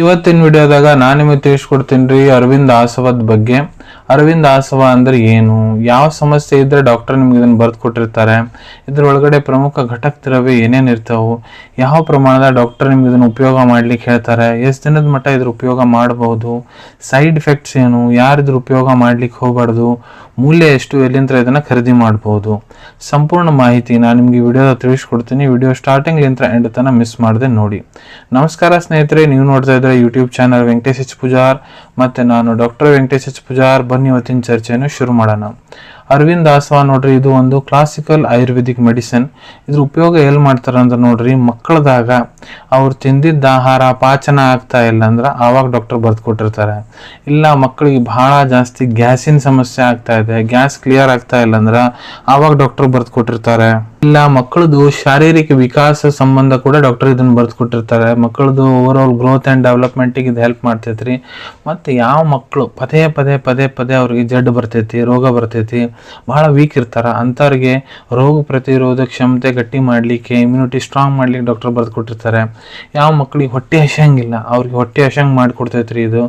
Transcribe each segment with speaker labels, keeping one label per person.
Speaker 1: ಇವತ್ತಿನ ವಿಡಿಯೋದಾಗ ನಾನು ನಿಮಗೆ ತಿಳಿಸ್ಕೊಡ್ತೀನಿ ರೀ ಅರವಿಂದ್ ಆಸವದ ಬಗ್ಗೆ. ಅರವಿಂದ್ ಆಸವ ಅಂದ್ರೆ ಏನು, ಯಾವ ಸಮಸ್ಯೆ ಇದ್ರೆ ಡಾಕ್ಟರ್ ನಿಮ್ಗೆ ಇದನ್ನು ಬರೆದು ಕೊಟ್ಟಿರ್ತಾರೆ, ಇದ್ರೊಳಗಡೆ ಪ್ರಮುಖ ಘಟಕ ದ್ರವ್ಯ ಏನೇನು ಇರ್ತಾವೆ, ಯಾವ ಪ್ರಮಾಣದ ಡಾಕ್ಟರ್ ನಿಮ್ಗೆ ಇದನ್ನು ಉಪಯೋಗ ಮಾಡ್ಲಿಕ್ಕೆ ಹೇಳ್ತಾರೆ, ಎಷ್ಟು ದಿನದ ಮಟ್ಟ ಇದ್ರ ಉಪಯೋಗ ಮಾಡಬಹುದು, ಸೈಡ್ ಎಫೆಕ್ಟ್ಸ್ ಏನು, ಯಾರಿದ್ರ ಉಪಯೋಗ ಮಾಡ್ಲಿಕ್ಕೆ ಹೋಗಬಾರ್ದು, ಮೂಲ್ಯ ಎಷ್ಟು, ಎಲ್ಲಿಂದ ಇದನ್ನ ಖರೀದಿ ಮಾಡಬಹುದು, ಸಂಪೂರ್ಣ ಮಾಹಿತಿ ನಾನು ನಿಮ್ಗೆ ವಿಡಿಯೋದ ತಿಳಿಸ್ಕೊಡ್ತೀನಿ. ವಿಡಿಯೋ ಸ್ಟಾರ್ಟಿಂಗ್ ಲಿಂತ್ರ ಎಂಡ್ ತನಕ ಮಿಸ್ ಮಾಡದೆ ನೋಡಿ. ನಮಸ್ಕಾರ ಸ್ನೇಹಿತರೆ, ನೀವು ನೋಡ್ತಾ ಇದ್ರೆ YouTube channel Venkatesh H Pujar, ಮತ್ತೆ ನಾನು ಡಾಕ್ಟರ್ ವೆಂಕಟೇಶ್ ಎಚ್ ಪೂಜಾರ್. ಬನ್ನಿ ಇವತ್ತಿನ ಚರ್ಚೆಯನ್ನು ಶುರು ಮಾಡೋಣ. ಅರವಿಂದ್ ಆಸವ ನೋಡ್ರಿ, ಇದು ಒಂದು ಕ್ಲಾಸಿಕಲ್ ಆಯುರ್ವೇದಿಕ್ ಮೆಡಿಸಿನ್. ಇದ್ರ ಉಪಯೋಗ ಎಲ್ಲಿ ಮಾಡ್ತಾರ ಅಂದ್ರೆ ನೋಡ್ರಿ, ಮಕ್ಕಳದಾಗ ಅವ್ರು ತಿಂದಿದ್ದ ಆಹಾರ ಪಾಚನ ಆಗ್ತಾ ಇಲ್ಲ ಅಂದ್ರೆ ಆವಾಗ ಡಾಕ್ಟರ್ ಬರ್ದು ಕೊಟ್ಟಿರ್ತಾರೆ. ಇಲ್ಲ ಮಕ್ಕಳಿಗೆ ಬಹಳ ಜಾಸ್ತಿ ಗ್ಯಾಸಿನ ಸಮಸ್ಯೆ ಆಗ್ತಾ ಇದೆ, ಗ್ಯಾಸ್ ಕ್ಲಿಯರ್ ಆಗ್ತಾ ಇಲ್ಲ ಅಂದ್ರೆ ಆವಾಗ ಡಾಕ್ಟರ್ ಬರ್ದು ಕೊಟ್ಟಿರ್ತಾರೆ. ಇಲ್ಲ ಮಕ್ಕಳದು ಶಾರೀರಿಕ ವಿಕಾಸ ಸಂಬಂಧ ಕೂಡ ಡಾಕ್ಟರ್ ಇದನ್ನ ಬರ್ದು ಕೊಟ್ಟಿರ್ತಾರೆ. ಮಕ್ಕಳದು ಓವರ್ ಆಲ್ ಗ್ರೋತ್ ಅಂಡ್ ಡೆವಲಪ್ಮೆಂಟಿಗೆ ಇದು ಹೆಲ್ಪ್ ಮಾಡ್ತೈತ್ರಿ. ಮತ್ತೆ ಯಾವ ಮಕ್ಕಳು ಪದೇ ಪದೇ ಪದೇ ಪದೇ ಅವ್ರಿಗೆ ಜಡ್ಡು ಬರ್ತೈತಿ, ರೋಗ ಬರ್ತೈತಿ, ಬಹಳ ವೀಕ್ ಇರ್ತಾರ, ಅಂಥವ್ರಿಗೆ ರೋಗ ಪ್ರತಿರೋಧ ಕ್ಷಮತೆ ಗಟ್ಟಿ ಮಾಡಲಿಕ್ಕೆ, ಇಮ್ಯುನಿಟಿ ಸ್ಟ್ರಾಂಗ್ ಮಾಡ್ಲಿಕ್ಕೆ ಡಾಕ್ಟರ್ ಬರ್ದು ಕೊಟ್ಟಿರ್ತಾರೆ. ಯಾವ ಮಕ್ಕಳಿಗೆ ಹೊಟ್ಟೆ ಹಸಂಗಿಲ್ಲ ಅವ್ರಿಗೆ ಹೊಟ್ಟೆ ಹಸಂಗ್ ಮಾಡಿಕೊಡ್ತೈತ್ರಿ ಇದು.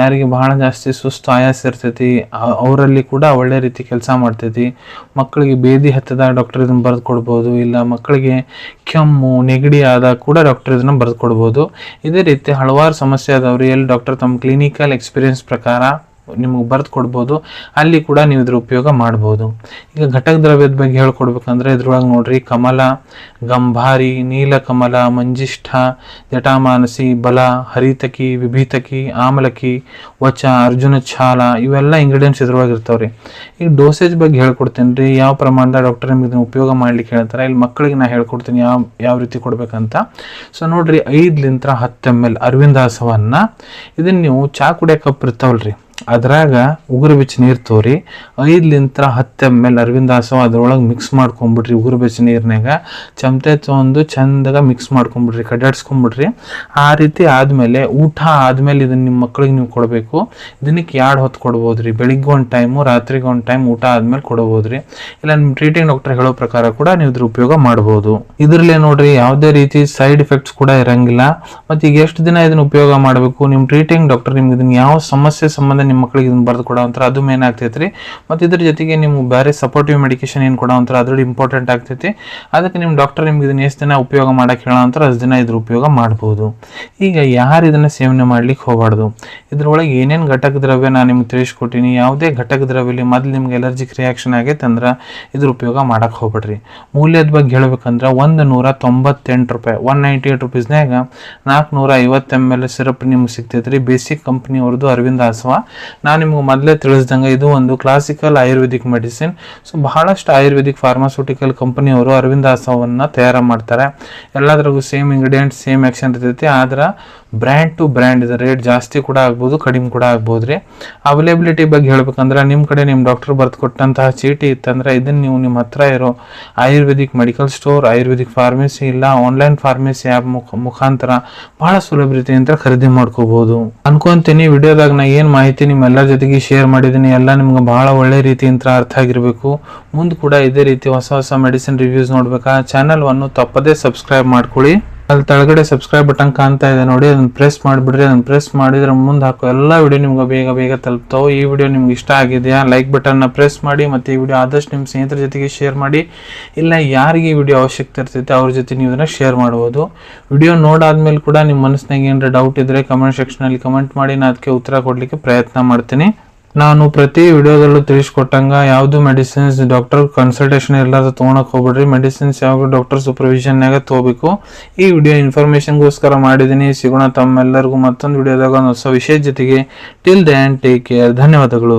Speaker 1: ಯಾರಿಗೆ ಬಹಳ ಜಾಸ್ತಿ ಸುಸ್ತು ಆಯಾಸ ಇರ್ತೈತಿ ಅವರಲ್ಲಿ ಕೂಡ ಒಳ್ಳೆ ರೀತಿ ಕೆಲಸ ಮಾಡ್ತೈತಿ. ಮಕ್ಕಳಿಗೆ ಬೇದಿ ಹತ್ತದಾಗ ಡಾಕ್ಟರ್ ಇದನ್ನ ಬರ್ದು ಕೊಡ್ಬೋದು. ಇಲ್ಲ ಮಕ್ಕಳಿಗೆ ಕೆಮ್ಮು ನೆಗಡಿ ಆದಾಗ ಕೂಡ ಡಾಕ್ಟರ್ ಇದನ್ನ ಬರ್ದು ಕೊಡ್ಬೋದು. ಇದೇ ರೀತಿ ಹಲವಾರು ಸಮಸ್ಯೆ ಆದವ್ರು ಎಲ್ಲಿ ಡಾಕ್ಟರ್ ತಮ್ಮ ಕ್ಲಿನಿಕಲ್ ಎಕ್ಸ್ಪೀರಿಯನ್ಸ್ ಪ್ರಕಾರ ನಿಮಗೆ ಬರ್ದು ಕೊಡ್ಬೋದು, ಅಲ್ಲಿ ಕೂಡ ನೀವು ಇದ್ರ ಉಪಯೋಗ ಮಾಡ್ಬೋದು. ಈಗ ಘಟಕ ದ್ರವ್ಯದ ಬಗ್ಗೆ ಹೇಳ್ಕೊಡ್ಬೇಕಂದ್ರೆ ಇದ್ರೊಳಗೆ ನೋಡ್ರಿ, ಕಮಲ, ಗಂಭಾರಿ, ನೀಲಕಮಲ, ಮಂಜಿಷ್ಠ, ಜಟಾಮಾನಸಿ, ಬಲ, ಹರಿತಕಿ, ವಿಭೀತಕಿ, ಆಮಲಕಿ, ವಚ, ಅರ್ಜುನ ಛಾಲ, ಇವೆಲ್ಲ ಇಂಗ್ರೀಡಿಯೆಂಟ್ಸ್ ಇದ್ರೊಳಗೆ ಇರ್ತಾವ್ರಿ. ಈಗ ಡೋಸೇಜ್ ಬಗ್ಗೆ ಹೇಳ್ಕೊಡ್ತೀನಿ ರೀ, ಯಾವ ಪ್ರಮಾಣದ ಡಾಕ್ಟರ್ ನಿಮ್ಗೆ ಇದನ್ನ ಉಪಯೋಗ ಮಾಡ್ಲಿಕ್ಕೆ ಹೇಳ್ತಾರೆ. ಇಲ್ಲಿ ಮಕ್ಕಳಿಗೆ ನಾ ಹೇಳ್ಕೊಡ್ತೀನಿ ಯಾವ ರೀತಿ ಕೊಡ್ಬೇಕಂತ. ಸೊ ನೋಡ್ರಿ, 5 ಲಿಂದ 10 ml ಅರವಿಂದ್ ಆಸವನ್ನ ಇದನ್ನ ನೀವು ಚಾ ಕುಡಿಯೋ ಕಪ್ ಇರ್ತಾವಲ್ರಿ ಅದ್ರಾಗ ಉಗುರು ಬೆಚ್ಚ ನೀರು ತೋರಿ 5 ಲಿಂದ 10 ml ಅರವಿಂದ್ ಆಸವ ಅದ್ರೊಳಗೆ ಮಿಕ್ಸ್ ಮಾಡ್ಕೊಂಡ್ಬಿಡ್ರಿ. ಉಗುರು ಬೆಚ್ಚ ನೀರ್ನಾಗ ಚಮಚೆ ತೊಗೊಂಡು ಚಂದಾಗ ಮಿಕ್ಸ್ ಮಾಡ್ಕೊಂಡ್ಬಿಡ್ರಿ, ಕಡ್ಡಾಡ್ಸ್ಕೊಂಡ್ಬಿಡ್ರಿ. ಆ ರೀತಿ ಆದ್ಮೇಲೆ ಊಟ ಆದ್ಮೇಲೆ ಇದನ್ನ ನಿಮ್ಮ ಮಕ್ಕಳಿಗೆ ನೀವು ಕೊಡಬೇಕು. ದಿನಕ್ಕೆ 2 ಹೊತ್ತು ಕೊಡ್ಬೋದ್ರಿ, ಬೆಳಿಗ್ಗೆ ಒಂದು ಟೈಮು, ರಾತ್ರಿಗೆ ಒಂದು ಟೈಮ್, ಊಟ ಆದ್ಮೇಲೆ ಕೊಡಬೋದ್ರಿ. ಇಲ್ಲ ನಿಮ್ಮ ಟ್ರೀಟಿಂಗ್ ಡಾಕ್ಟರ್ ಹೇಳೋ ಪ್ರಕಾರ ಕೂಡ ನೀವು ಇದ್ರ ಉಪಯೋಗ ಮಾಡ್ಬೋದು. ಇದ್ರಲ್ಲೇ ನೋಡ್ರಿ ಯಾವುದೇ ರೀತಿ ಸೈಡ್ ಎಫೆಕ್ಟ್ಸ್ ಕೂಡ ಇರಂಗಿಲ್ಲ. ಮತ್ತೆ ಈಗ ಎಷ್ಟು ದಿನ ಇದನ್ನ ಉಪಯೋಗ ಮಾಡಬೇಕು, ನಿಮ್ಮ ಟ್ರೀಟಿಂಗ್ ಡಾಕ್ಟರ್ ನಿಮ್ಗೆ ಇದನ್ನ ಯಾವ ಸಮಸ್ಯೆ ಸಂಬಂಧ ನಿಮ್ಮ ಮಕ್ಕಳಿಗೆ ಇದನ್ನ ಬರ್ದು ಕೊಡೋ ಅಂತಾರೆ ಅದು ಮೇನ್ ಆಗ್ತೈತ್ರಿ. ಮತ್ತು ಇದ್ರ ಜೊತೆಗೆ ನೀವು ಬೇರೆ ಸಪೋರ್ಟಿವ್ ಮೆಡಿಕೇಶನ್ ಏನು ಕೊಡೋ ಅಂತಾರೆ ಅದ್ರ ಇಂಪಾರ್ಟೆಂಟ್ ಆಗ್ತೈತಿ. ಅದಕ್ಕೆ ನಿಮ್ಮ ಡಾಕ್ಟರ್ ನಿಮ್ಗೆ ಇದನ್ನ ಎಷ್ಟು ದಿನ ಉಪಯೋಗ ಮಾಡಕ್ಕೆ ಹೇಳೋ ಅಂತಾರೆ ಅಷ್ಟು ದಿನ ಇದ್ರ ಉಪಯೋಗ ಮಾಡ್ಬೋದು. ಈಗ ಯಾರು ಇದನ್ನ ಸೇವನೆ ಮಾಡ್ಲಿಕ್ಕೆ ಹೋಗಬಾರ್ದು, ಇದ್ರೊಳಗೆ ಏನೇನು ಘಟಕ ದ್ರವ್ಯ ನಾನು ನಿಮ್ಗೆ ತಿಳಿಸ್ಕೊಟ್ಟಿನಿ. ಯಾವುದೇ ಘಟಕ ದ್ರವ್ಯಲಿ ಮೊದಲು ನಿಮ್ಗೆ ಎಲರ್ಜಿಕ್ ರಿಯಾಕ್ಷನ್ ಆಗೈತೆ ಅಂದ್ರೆ ಇದ್ರ ಉಪಯೋಗ ಮಾಡಕ್ಕೆ ಹೋಗ್ಬೇಡ್ರಿ. ಮೂಲ್ಯದ ಬಗ್ಗೆ ಹೇಳ್ಬೇಕಂದ್ರೆ 198 ರೂಪಾಯಿ, 198 ರುಪೀಸ್ನಾಗ 450 ml ಸಿರಪ್ ನಿಮ್ಗೆ ಸಿಗ್ತೈತ್ರಿ. ಬೇಸಿಕ್ ಕಂಪ್ನಿ ಅವ್ರದ್ದು ಅರವಿಂದ್ ಆಸವ. ನಾನು ನಿಮ್ಗೆ ಮೊದಲೇ ತಿಳಿಸ್ದಂಗೆ ಇದು ಒಂದು ಕ್ಲಾಸಿಕಲ್ ಆಯುರ್ವೇದಿಕ್ ಮೆಡಿಸಿನ್. ಸೊ ಬಹಳಷ್ಟು ಆಯುರ್ವೇದಿಕ್ ಫಾರ್ಮಾಸ್ಯೂಟಿಕಲ್ ಕಂಪನಿಯವರು ಅರವಿಂದ್ ಆಸವನ್ನ ತಯಾರು ಮಾಡ್ತಾರೆ. ಎಲ್ಲದ್ರಾಗೂ ಸೇಮ್ ಇಂಗ್ರೀಡಿಯೆಂಟ್ಸ್, ಸೇಮ್ ಆಕ್ಷನ್ ಇರ್ತೈತಿ. ಆದ್ರೆ ಬ್ರ್ಯಾಂಡ್ ಟು ಬ್ರ್ಯಾಂಡ್ ಇದು ರೇಟ್ ಜಾಸ್ತಿ ಕೂಡ ಆಗ್ಬೋದು, ಕಡಿಮೆ ಕೂಡ ಆಗ್ಬೋದು ರೀ. ಅವೈಲೇಬಿಲಿಟಿ ಬಗ್ಗೆ ಹೇಳ್ಬೇಕಂದ್ರೆ ನಿಮ್ಮ ಕಡೆ ನಿಮ್ಮ ಡಾಕ್ಟರ್ ಬರ್ದು ಕೊಟ್ಟಂತಹ ಚೀಟಿ ಇತ್ತಂದ್ರೆ ಇದನ್ನ ನೀವು ನಿಮ್ಮ ಹತ್ರ ಇರೋ Ayurvedic medical store, Ayurvedic pharmacy, ಇಲ್ಲ ಆನ್ಲೈನ್ ಫಾರ್ಮಸಿ ಆ್ಯಪ್ ಮುಖಾಂತರ ಬಹಳ ಸುಲಭ ರೀತಿಯಿಂದ ಖರೀದಿ ಮಾಡ್ಕೋಬಹುದು ಅನ್ಕೊಂತೀನಿ. ವಿಡಿಯೋದಾಗ ನಾ ಏನು ಮಾಹಿತಿ ನಿಮ್ಮೆಲ್ಲರ ಜೊತೆಗೆ ಶೇರ್ ಮಾಡಿದ್ದೀನಿ ಎಲ್ಲ ನಿಮ್ಗೆ ಬಹಳ ಒಳ್ಳೆ ರೀತಿಯಿಂದ ಅರ್ಥ ಆಗಿರಬೇಕು. ಮುಂದೆ ಕೂಡ ಇದೇ ರೀತಿ ಹೊಸ ಹೊಸ ಮೆಡಿಸಿನ್ ರಿವ್ಯೂಸ್ ನೋಡ್ಬೇಕಾ ಚಾನಲ್ವನ್ನು ತಪ್ಪದೇ ಸಬ್ಸ್ಕ್ರೈಬ್ ಮಾಡ್ಕೊಳ್ಳಿ. ಅಲ್ಲಿ ತೆಳಗಡೆ ಸಬ್ಸ್ಕ್ರೈಬ್ ಬಟನ್ ಕಾಣ್ತಾ ಇದೆ ನೋಡಿ, ಅದನ್ನ ಪ್ರೆಸ್ ಮಾಡಿಬಿಡ್ರಿ. ಅದನ್ನ ಪ್ರೆಸ್ ಮಾಡಿದ್ರೆ ಮುಂದೆ ಹಾಕೋ ಎಲ್ಲ ವಿಡಿಯೋ ನಿಮ್ಗೆ ಬೇಗ ಬೇಗ ತಲುಪ್ತಾವೆ. ಈ ವಿಡಿಯೋ ನಿಮ್ಗೆ ಇಷ್ಟ ಆಗಿದೆಯಾ, ಲೈಕ್ ಬಟನ್ನ ಪ್ರೆಸ್ ಮಾಡಿ. ಮತ್ತು ಈ ವಿಡಿಯೋ ಆದಷ್ಟು ನಿಮ್ಮ ಸ್ನೇಹಿತರ ಜೊತೆಗೆ ಶೇರ್ ಮಾಡಿ. ಇಲ್ಲ ಯಾರಿಗೆ ಈ ವಿಡಿಯೋ ಅವಶ್ಯಕತೆ ಇರ್ತೈತೆ ಅವ್ರ ಜೊತೆ ನೀವು ಇದನ್ನ ಶೇರ್ ಮಾಡ್ಬೋದು. ವಿಡಿಯೋ ನೋಡಾದ್ಮೇಲೆ ಕೂಡ ನಿಮ್ಮ ಮನಸ್ಸಿನಾಗ ಏನಾರ ಡೌಟ್ ಇದ್ರೆ ಕಮೆಂಟ್ ಸೆಕ್ಷನಲ್ಲಿ ಕಮೆಂಟ್ ಮಾಡಿ, ನಾನು ಅದಕ್ಕೆ ಉತ್ತರ ಕೊಡಲಿಕ್ಕೆ ಪ್ರಯತ್ನ ಮಾಡ್ತೀನಿ. ನಾನು ಪ್ರತಿ ವಿಡಿಯೋದಲ್ಲೂ ತಿಳಿಸ್ಕೊಟ್ಟಂಗ ಯಾವುದು ಮೆಡಿಸಿನ್ಸ್ ಡಾಕ್ಟರ್ ಕನ್ಸಲ್ಟೇಷನ್ ಎಲ್ಲಾದ್ರೂ ತೊಗೊಳಕ್ ಹೋಗ್ಬಿಡ್ರಿ. ಮೆಡಿಸಿನ್ಸ್ ಯಾವಾಗ ಡಾಕ್ಟರ್ ಸೂಪರ್ವಿಷನ್ನಾಗ ತಗೋಬೇಕು. ಈ ವಿಡಿಯೋ ಇನ್ಫಾರ್ಮೇಶನ್ಗೋಸ್ಕರ ಮಾಡಿದ್ದೀನಿ. ಸಿಗೋಣ ತಮ್ಮೆಲ್ಲರಿಗೂ ಮತ್ತೊಂದು ವಿಡಿಯೋದಾಗ ಒಂದು ಹೊಸ ವಿಷಯದ ಜೊತೆಗೆ. Till then take care. ಧನ್ಯವಾದಗಳು.